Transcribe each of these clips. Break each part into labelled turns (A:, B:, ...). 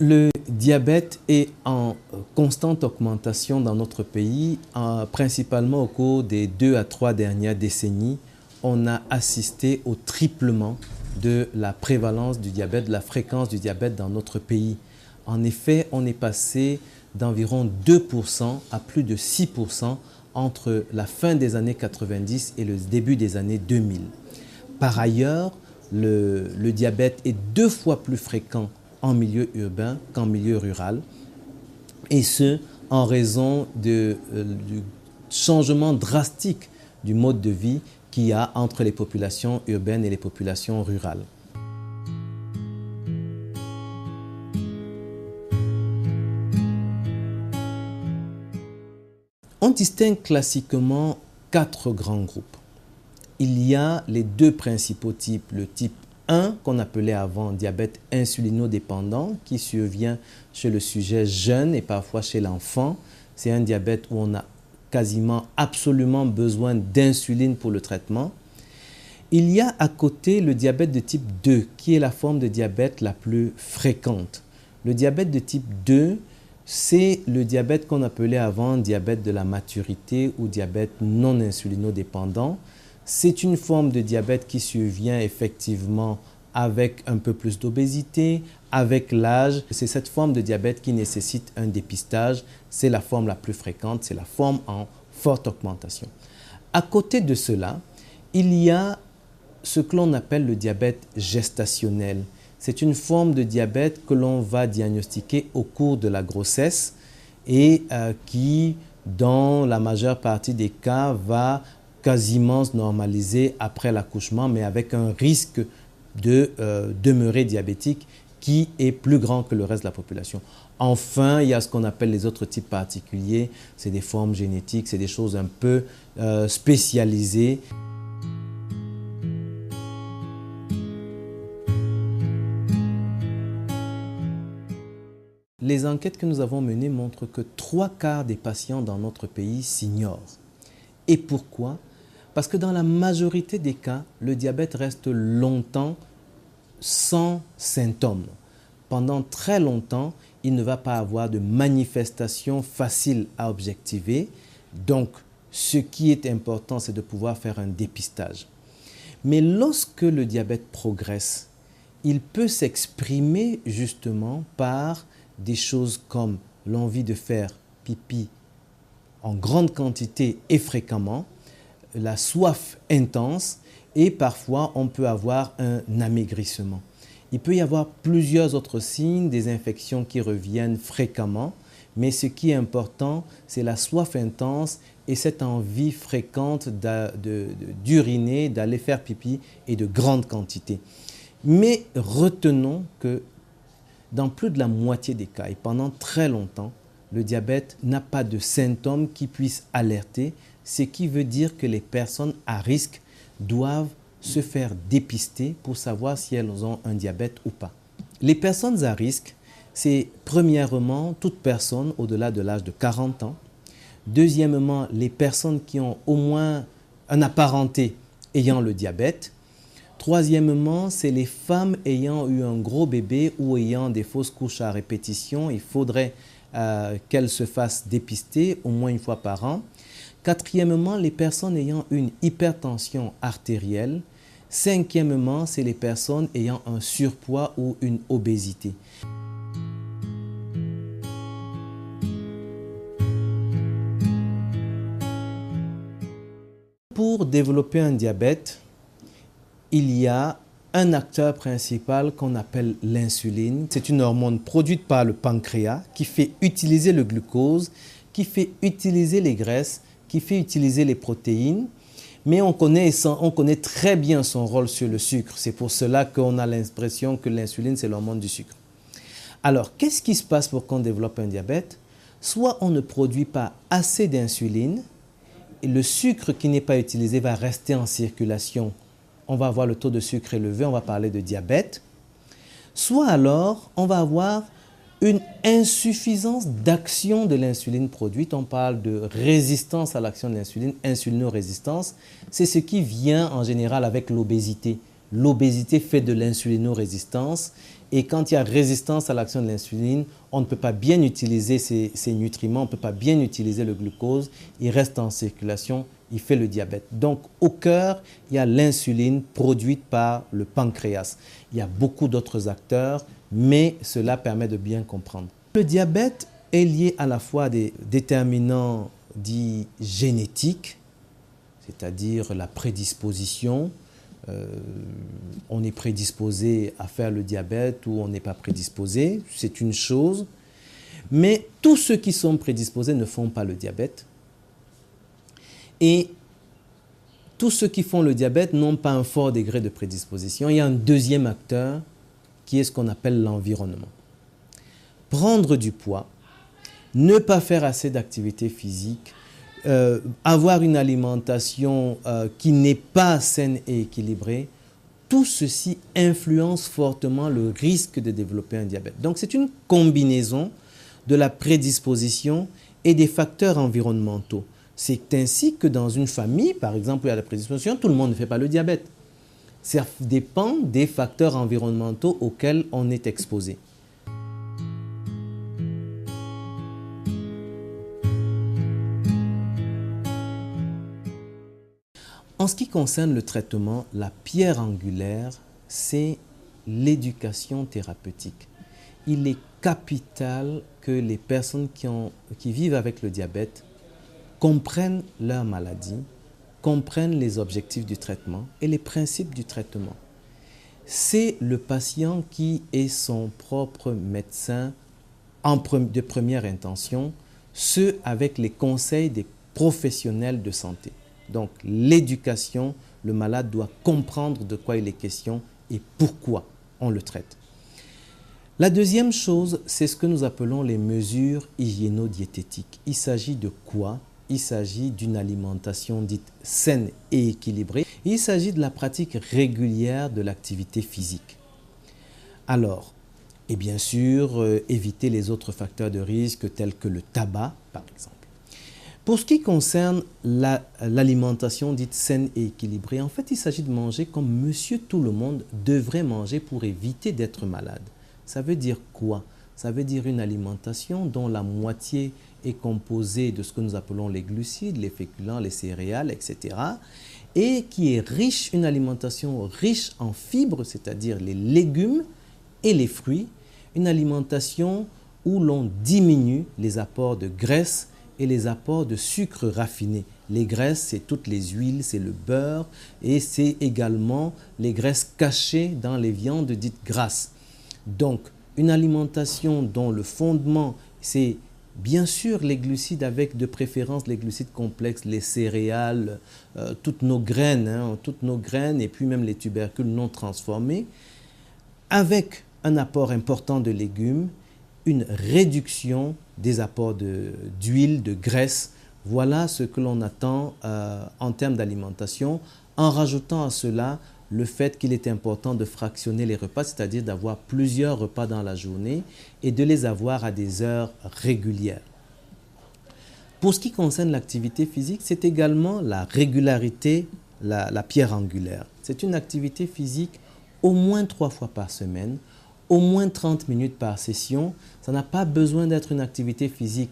A: Le diabète est en constante augmentation dans notre pays, principalement au cours des 2 à 3 dernières décennies. On a assisté au triplement de la prévalence du diabète, de la fréquence du diabète dans notre pays. En effet, on est passé d'environ 2% à plus de 6% entre la fin des années 90 et le début des années 2000. Par ailleurs, le diabète est 2 fois plus fréquent en milieu urbain qu'en milieu rural, et ce, en raison du changement drastique du mode de vie qu'il y a entre les populations urbaines et les populations rurales. On distingue classiquement 4 grands groupes. Il y a les 2 principaux types, le type 1 qu'on appelait avant diabète insulinodépendant qui survient chez le sujet jeune et parfois chez l'enfant. C'est un diabète où on a quasiment absolument besoin d'insuline pour le traitement. Il y a à côté le diabète de type 2 qui est la forme de diabète la plus fréquente. Le diabète de type 2, c'est le diabète qu'on appelait avant diabète de la maturité ou diabète non insulinodépendant. C'est une forme de diabète qui survient effectivement avec un peu plus d'obésité, avec l'âge. C'est cette forme de diabète qui nécessite un dépistage. C'est la forme la plus fréquente, c'est la forme en forte augmentation. À côté de cela, il y a ce que l'on appelle le diabète gestationnel. C'est une forme de diabète que l'on va diagnostiquer au cours de la grossesse et qui, dans la majeure partie des cas, va quasiment se normaliser après l'accouchement, mais avec un risque de demeurer diabétique qui est plus grand que le reste de la population. Enfin, il y a ce qu'on appelle les autres types particuliers. C'est des formes génétiques, c'est des choses un peu spécialisées. Les enquêtes que nous avons menées montrent que 3/4 des patients dans notre pays s'ignorent. Et pourquoi ? Parce que dans la majorité des cas, le diabète reste longtemps sans symptômes. Pendant très longtemps, il ne va pas avoir de manifestations faciles à objectiver. Donc, ce qui est important, c'est de pouvoir faire un dépistage. Mais lorsque le diabète progresse, il peut s'exprimer justement par des choses comme l'envie de faire pipi en grande quantité et fréquemment, la soif intense et parfois on peut avoir un amaigrissement. Il peut y avoir plusieurs autres signes, des infections qui reviennent fréquemment, mais ce qui est important, c'est la soif intense et cette envie fréquente d'uriner, d'aller faire pipi et de grande quantité. Mais retenons que dans plus de la moitié des cas et pendant très longtemps, le diabète n'a pas de symptômes qui puissent alerter, ce qui veut dire que les personnes à risque doivent se faire dépister pour savoir si elles ont un diabète ou pas. Les personnes à risque, c'est premièrement toute personne au-delà de l'âge de 40 ans. Deuxièmement, les personnes qui ont au moins un apparenté ayant le diabète. Troisièmement, c'est les femmes ayant eu un gros bébé ou ayant des fausses couches à répétition. Il faudrait qu'elles se fassent dépister au moins 1 fois par an. Quatrièmement, les personnes ayant une hypertension artérielle. Cinquièmement, c'est les personnes ayant un surpoids ou une obésité. Pour développer un diabète, il y a un acteur principal qu'on appelle l'insuline. C'est une hormone produite par le pancréas qui fait utiliser le glucose, qui fait utiliser les graisses, qui fait utiliser les protéines. Mais on connaît très bien son rôle sur le sucre. C'est pour cela qu'on a l'impression que l'insuline, c'est l'hormone du sucre. Alors, qu'est-ce qui se passe pour qu'on développe un diabète? Soit on ne produit pas assez d'insuline, et le sucre qui n'est pas utilisé va rester en circulation. On va avoir le taux de sucre élevé, on va parler de diabète. Soit alors, on va avoir une insuffisance d'action de l'insuline produite. On parle de résistance à l'action de l'insuline, insulinorésistance. C'est ce qui vient en général avec l'obésité. L'obésité fait de l'insulinorésistance Et quand il y a résistance à l'action de l'insuline, on ne peut pas bien utiliser ces nutriments, on ne peut pas bien utiliser le glucose, il reste en circulation, il fait le diabète. Donc au cœur, il y a l'insuline produite par le pancréas. Il y a beaucoup d'autres acteurs, mais cela permet de bien comprendre. Le diabète est lié à la fois à des déterminants dits génétiques, c'est-à-dire la prédisposition. On est prédisposé à faire le diabète ou on n'est pas prédisposé, c'est une chose. Mais tous ceux qui sont prédisposés ne font pas le diabète. Et tous ceux qui font le diabète n'ont pas un fort degré de prédisposition. Il y a un deuxième acteur qui est ce qu'on appelle l'environnement. Prendre du poids, ne pas faire assez d'activité physique, avoir une alimentation qui n'est pas saine et équilibrée, tout ceci influence fortement le risque de développer un diabète. Donc c'est une combinaison de la prédisposition et des facteurs environnementaux. C'est ainsi que dans une famille, par exemple, où il y a la prédisposition, tout le monde ne fait pas le diabète. Ça dépend des facteurs environnementaux auxquels on est exposé. En ce qui concerne le traitement, la pierre angulaire, c'est l'éducation thérapeutique. Il est capital que les personnes qui vivent avec le diabète comprennent leur maladie, comprennent les objectifs du traitement et les principes du traitement. C'est le patient qui est son propre médecin de première intention, ce avec les conseils des professionnels de santé. Donc l'éducation, le malade doit comprendre de quoi il est question et pourquoi on le traite. La deuxième chose, c'est ce que nous appelons les mesures hygiéno-diététiques. Il s'agit de quoi? Il s'agit d'une alimentation dite saine et équilibrée. Il s'agit de la pratique régulière de l'activité physique. Alors, et bien sûr, éviter les autres facteurs de risque tels que le tabac, par exemple. Pour ce qui concerne l'alimentation dite saine et équilibrée, en fait, il s'agit de manger comme monsieur tout le monde devrait manger pour éviter d'être malade. Ça veut dire quoi? Ça veut dire une alimentation dont la moitié est composée de ce que nous appelons les glucides, les féculents, les céréales, etc. Et qui est riche, une alimentation riche en fibres, c'est-à-dire les légumes et les fruits. Une alimentation où l'on diminue les apports de graisse et les apports de sucre raffiné. Les graisses, c'est toutes les huiles, c'est le beurre et c'est également les graisses cachées dans les viandes dites grasses. Donc, une alimentation dont le fondement, c'est bien sûr les glucides avec de préférence les glucides complexes, les céréales, toutes nos graines et puis même les tubercules non transformés, avec un apport important de légumes, une réduction des apports d'huile, de graisse. Voilà ce que l'on attend en termes d'alimentation, en rajoutant à cela le fait qu'il est important de fractionner les repas, c'est-à-dire d'avoir plusieurs repas dans la journée et de les avoir à des heures régulières. Pour ce qui concerne l'activité physique, c'est également la régularité, la pierre angulaire. C'est une activité physique au moins 3 fois par semaine, au moins 30 minutes par session. Ça n'a pas besoin d'être une activité physique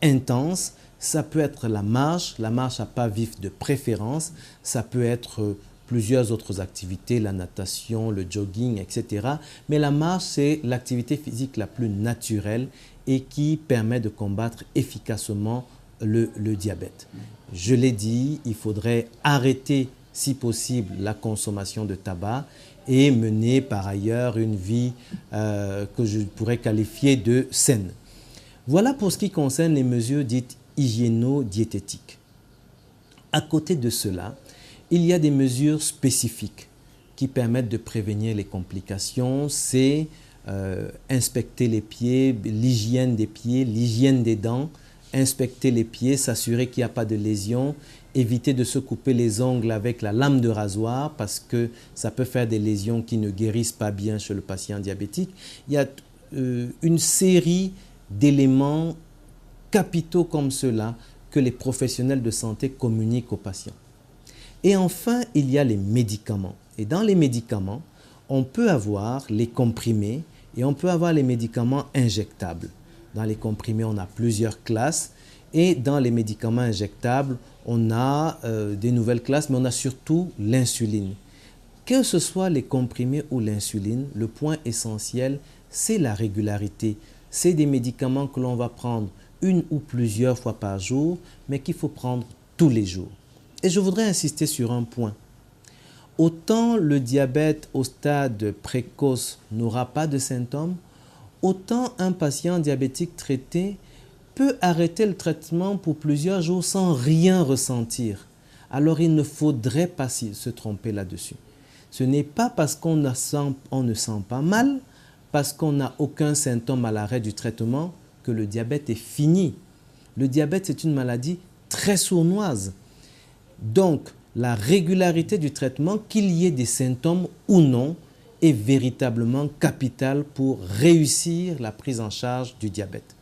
A: intense. Ça peut être la marche à pas vif de préférence. Ça peut être plusieurs autres activités, la natation, le jogging, etc. Mais la marche, c'est l'activité physique la plus naturelle et qui permet de combattre efficacement le diabète. Je l'ai dit, il faudrait arrêter, si possible, la consommation de tabac et mener par ailleurs une vie que je pourrais qualifier de saine. Voilà pour ce qui concerne les mesures dites hygiéno-diététiques. À côté de cela, il y a des mesures spécifiques qui permettent de prévenir les complications. C'est inspecter les pieds, l'hygiène des pieds, l'hygiène des dents, inspecter les pieds, s'assurer qu'il n'y a pas de lésions, éviter de se couper les ongles avec la lame de rasoir parce que ça peut faire des lésions qui ne guérissent pas bien chez le patient diabétique. Il y a une série d'éléments capitaux comme cela que les professionnels de santé communiquent aux patients. Et enfin, il y a les médicaments. Et dans les médicaments, on peut avoir les comprimés Et on peut avoir les médicaments injectables. Dans les comprimés, on a plusieurs classes. Et dans les médicaments injectables, on a des nouvelles classes, mais on a surtout l'insuline. Que ce soit les comprimés ou l'insuline, le point essentiel, c'est la régularité. C'est des médicaments que l'on va prendre une ou plusieurs fois par jour, mais qu'il faut prendre tous les jours. Et je voudrais insister sur un point. Autant le diabète au stade précoce n'aura pas de symptômes, autant un patient diabétique traité peut arrêter le traitement pour plusieurs jours sans rien ressentir. Alors il ne faudrait pas se tromper là-dessus. Ce n'est pas parce qu'on ne sent pas mal, parce qu'on n'a aucun symptôme à l'arrêt du traitement, que le diabète est fini. Le diabète, c'est une maladie très sournoise. Donc, la régularité du traitement, qu'il y ait des symptômes ou non, est véritablement capitale pour réussir la prise en charge du diabète.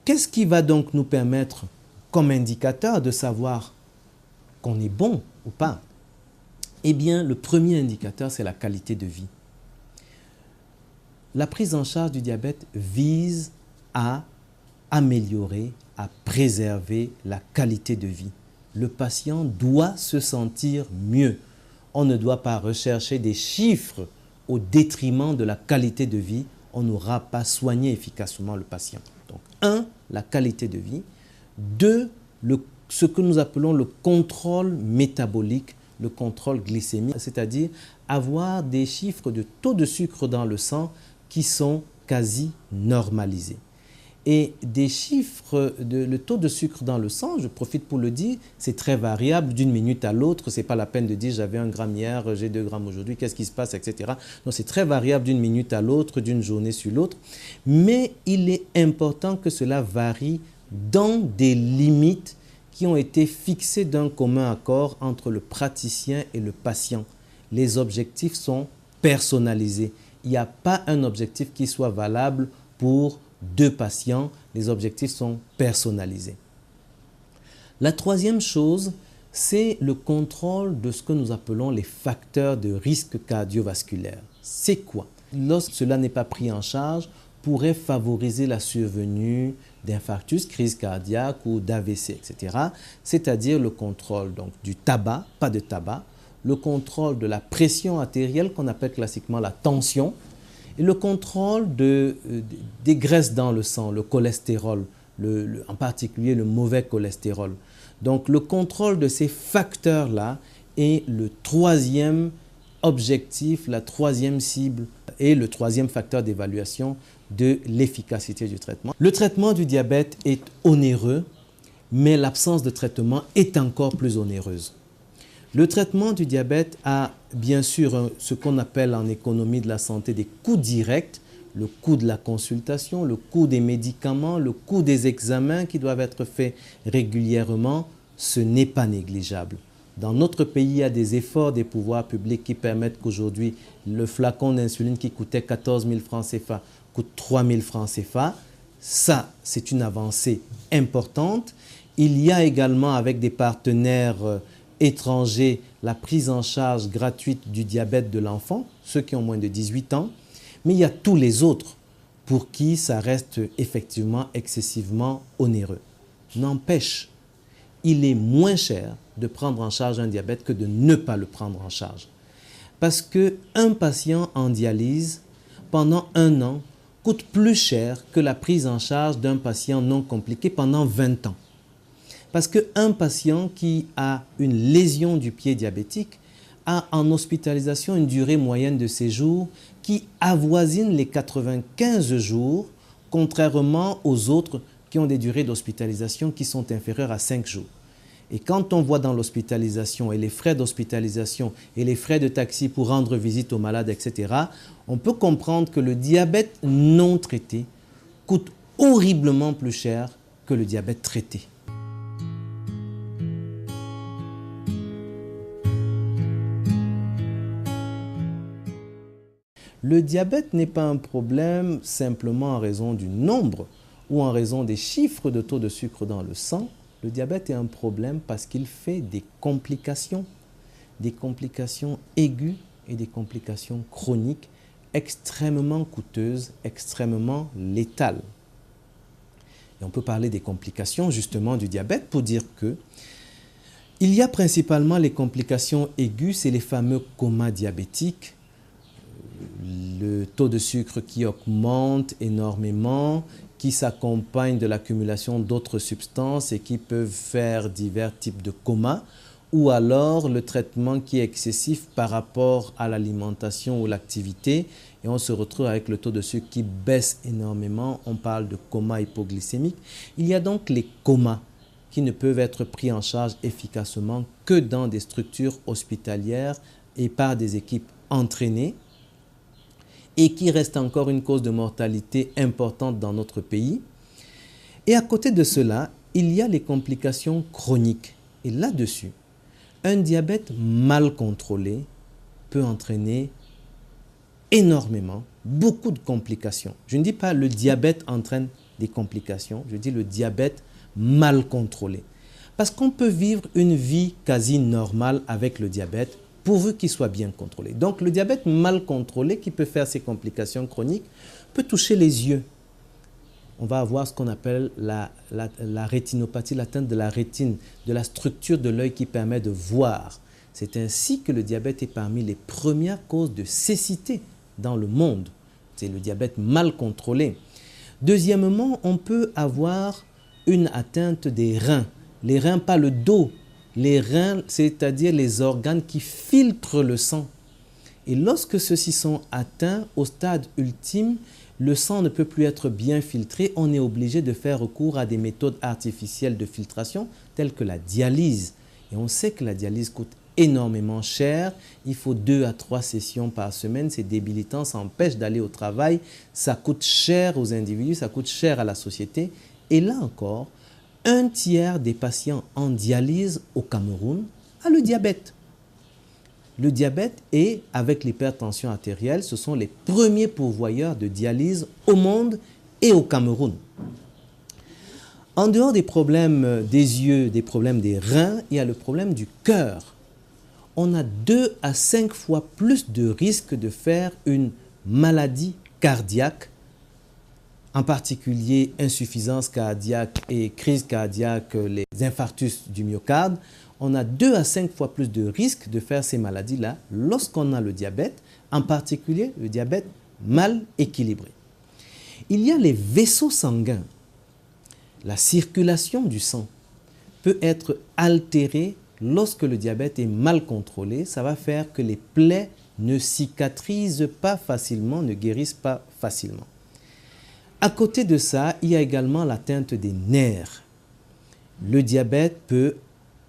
A: Qu'est-ce qui va donc nous permettre, comme indicateur, de savoir qu'on est bon ou pas? Eh bien, le premier indicateur, c'est la qualité de vie. La prise en charge du diabète vise à améliorer, à préserver la qualité de vie. Le patient doit se sentir mieux. On ne doit pas rechercher des chiffres au détriment de la qualité de vie. On n'aura pas soigné efficacement le patient. Donc, 1, la qualité de vie. 2, ce que nous appelons le contrôle métabolique, le contrôle glycémique, c'est-à-dire avoir des chiffres de taux de sucre dans le sang qui sont quasi normalisés. Et des chiffres, le taux de sucre dans le sang, je profite pour le dire, c'est très variable d'une minute à l'autre. Ce n'est pas la peine de dire j'avais 1 gramme hier, j'ai 2 grammes aujourd'hui, qu'est-ce qui se passe, etc. Donc c'est très variable d'une minute à l'autre, d'une journée sur l'autre. Mais il est important que cela varie dans des limites qui ont été fixées d'un commun accord entre le praticien et le patient. Les objectifs sont personnalisés. Il n'y a pas un objectif qui soit valable pour 2 patients, les objectifs sont personnalisés. La troisième chose, c'est le contrôle de ce que nous appelons les facteurs de risque cardiovasculaire. C'est quoi? Lorsque cela n'est pas pris en charge, pourrait favoriser la survenue d'infarctus, crise cardiaque ou d'AVC, etc. C'est-à-dire le contrôle donc, du tabac, pas de tabac, le contrôle de la pression artérielle qu'on appelle classiquement la tension, et le contrôle des graisses dans le sang, le cholestérol, en particulier le mauvais cholestérol. Donc le contrôle de ces facteurs-là est le troisième objectif, la troisième cible et le troisième facteur d'évaluation de l'efficacité du traitement. Le traitement du diabète est onéreux, mais l'absence de traitement est encore plus onéreuse. Le traitement du diabète a bien sûr ce qu'on appelle en économie de la santé des coûts directs, le coût de la consultation, le coût des médicaments, le coût des examens qui doivent être faits régulièrement. Ce n'est pas négligeable. Dans notre pays, il y a des efforts des pouvoirs publics qui permettent qu'aujourd'hui, le flacon d'insuline qui coûtait 14 000 francs CFA coûte 3 000 francs CFA. Ça, c'est une avancée importante. Il y a également avec des partenaires étrangers la prise en charge gratuite du diabète de l'enfant, ceux qui ont moins de 18 ans, mais il y a tous les autres pour qui ça reste effectivement excessivement onéreux. N'empêche, il est moins cher de prendre en charge un diabète que de ne pas le prendre en charge. Parce qu'un patient en dialyse, pendant 1 an, coûte plus cher que la prise en charge d'un patient non compliqué pendant 20 ans. Parce qu'un patient qui a une lésion du pied diabétique a en hospitalisation une durée moyenne de séjour qui avoisine les 95 jours, contrairement aux autres qui ont des durées d'hospitalisation qui sont inférieures à 5 jours. Et quand on voit dans l'hospitalisation et les frais d'hospitalisation et les frais de taxi pour rendre visite aux malades, etc., on peut comprendre que le diabète non traité coûte horriblement plus cher que le diabète traité. Le diabète n'est pas un problème simplement en raison du nombre ou en raison des chiffres de taux de sucre dans le sang. Le diabète est un problème parce qu'il fait des complications aiguës et des complications chroniques extrêmement coûteuse, extrêmement létale. Et on peut parler des complications justement du diabète pour dire que il y a principalement les complications aiguës, c'est les fameux comas diabétiques, le taux de sucre qui augmente énormément, qui s'accompagne de l'accumulation d'autres substances et qui peuvent faire divers types de comas, ou alors le traitement qui est excessif par rapport à l'alimentation ou l'activité et on se retrouve avec le taux de sucre qui baisse énormément, on parle de coma hypoglycémique. Il y a donc les comas qui ne peuvent être pris en charge efficacement que dans des structures hospitalières et par des équipes entraînées et qui restent encore une cause de mortalité importante dans notre pays. Et à côté de cela, il y a les complications chroniques. Et là-dessus, un diabète mal contrôlé peut entraîner énormément, beaucoup de complications. Je ne dis pas le diabète entraîne des complications, je dis le diabète mal contrôlé. Parce qu'on peut vivre une vie quasi normale avec le diabète, pourvu qu'il soit bien contrôlé. Donc le diabète mal contrôlé qui peut faire ces complications chroniques peut toucher les yeux. On va avoir ce qu'on appelle la rétinopathie, l'atteinte de la rétine, de la structure de l'œil qui permet de voir. C'est ainsi que le diabète est parmi les premières causes de cécité dans le monde. C'est le diabète mal contrôlé. Deuxièmement, on peut avoir une atteinte des reins. Les reins, pas le dos. Les reins, c'est-à-dire les organes qui filtrent le sang. Et lorsque ceux-ci sont atteints, au stade ultime, le sang ne peut plus être bien filtré. On est obligé de faire recours à des méthodes artificielles de filtration, telles que la dialyse. Et on sait que la dialyse coûte énormément cher. Il faut 2 à 3 sessions par semaine. C'est débilitant, ça empêche d'aller au travail. Ça coûte cher aux individus, ça coûte cher à la société. Et là encore, 1/3 des patients en dialyse au Cameroun a le diabète. Le diabète et avec l'hypertension artérielle, ce sont les premiers pourvoyeurs de dialyse au monde et au Cameroun. En dehors des problèmes des yeux, des problèmes des reins, il y a le problème du cœur. On a 2 à 5 fois plus de risques de faire une maladie cardiaque, en particulier insuffisance cardiaque et crise cardiaque, les infarctus du myocarde. On a 2 à 5 fois plus de risques de faire ces maladies-là lorsqu'on a le diabète, en particulier le diabète mal équilibré. Il y a les vaisseaux sanguins. La circulation du sang peut être altérée lorsque le diabète est mal contrôlé. Ça va faire que les plaies ne cicatrisent pas facilement, ne guérissent pas facilement. À côté de ça, il y a également l'atteinte des nerfs. Le diabète peut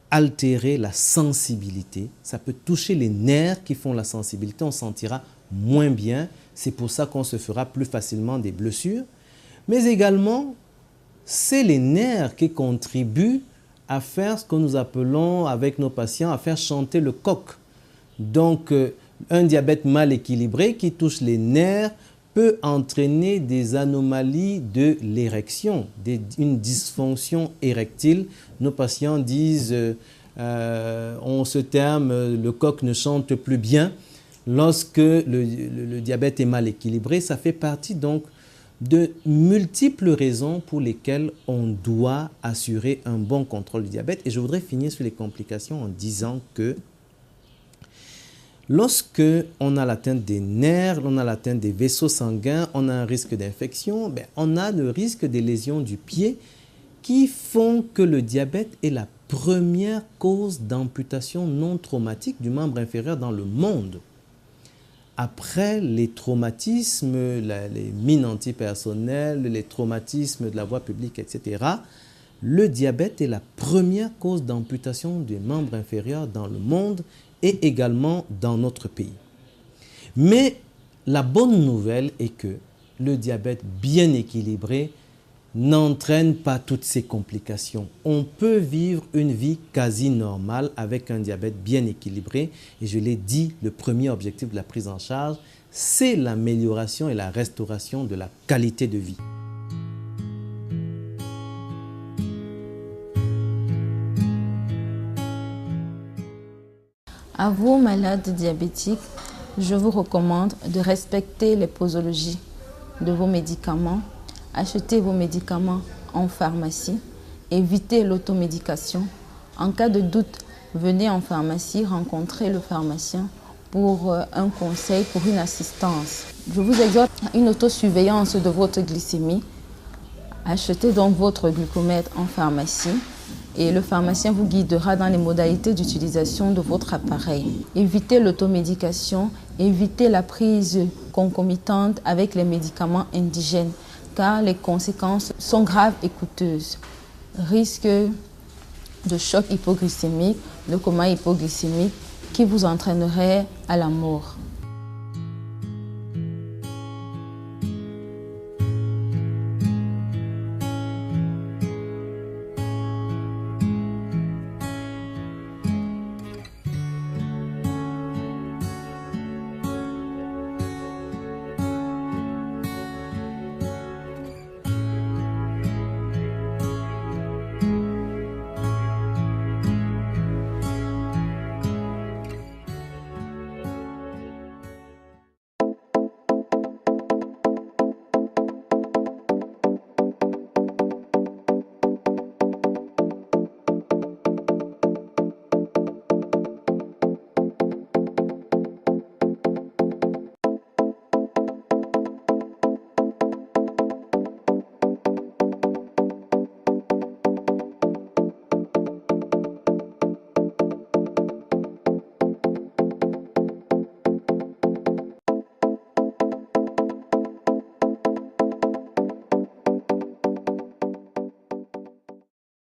A: altérer la sensibilité. Ça peut toucher les nerfs qui font la sensibilité. On sentira moins bien. C'est pour ça qu'on se fera plus facilement des blessures. Mais également, c'est les nerfs qui contribuent à faire ce que nous appelons avec nos patients, à faire chanter le coq. Donc, un diabète mal équilibré qui touche les nerfs peut entraîner des anomalies de l'érection, une dysfonction érectile. Nos patients disent, on se terme, le coq ne chante plus bien. Lorsque le diabète est mal équilibré, ça fait partie donc de multiples raisons pour lesquelles on doit assurer un bon contrôle du diabète. Et je voudrais finir sur les complications en disant que lorsque on a l'atteinte des nerfs, on a l'atteinte des vaisseaux sanguins, on a un risque d'infection, on a le risque des lésions du pied qui font que le diabète est la première cause d'amputation non traumatique du membre inférieur dans le monde. Après les traumatismes, les mines antipersonnelles, les traumatismes de la voie publique, etc., le diabète est la première cause d'amputation des membres inférieurs dans le monde et également dans notre pays. Mais la bonne nouvelle est que le diabète bien équilibré n'entraîne pas toutes ces complications. On peut vivre une vie quasi normale avec un diabète bien équilibré. Et je l'ai dit, le premier objectif de la prise en charge, c'est l'amélioration et la restauration de la qualité de vie.
B: À vous, malades diabétiques, Je vous recommande de respecter les posologies de vos médicaments. Achetez vos médicaments en pharmacie. Évitez l'automédication. En cas de doute, venez en pharmacie rencontrer le pharmacien pour un conseil, pour une assistance. Je vous exhorte à une autosurveillance de votre glycémie. Achetez donc votre glucomètre en pharmacie et le pharmacien vous guidera dans les modalités d'utilisation de votre appareil. Évitez l'automédication, évitez la prise concomitante avec les médicaments indigènes car les conséquences sont graves et coûteuses. Risque de choc hypoglycémique, de coma hypoglycémique qui vous entraînerait à la mort.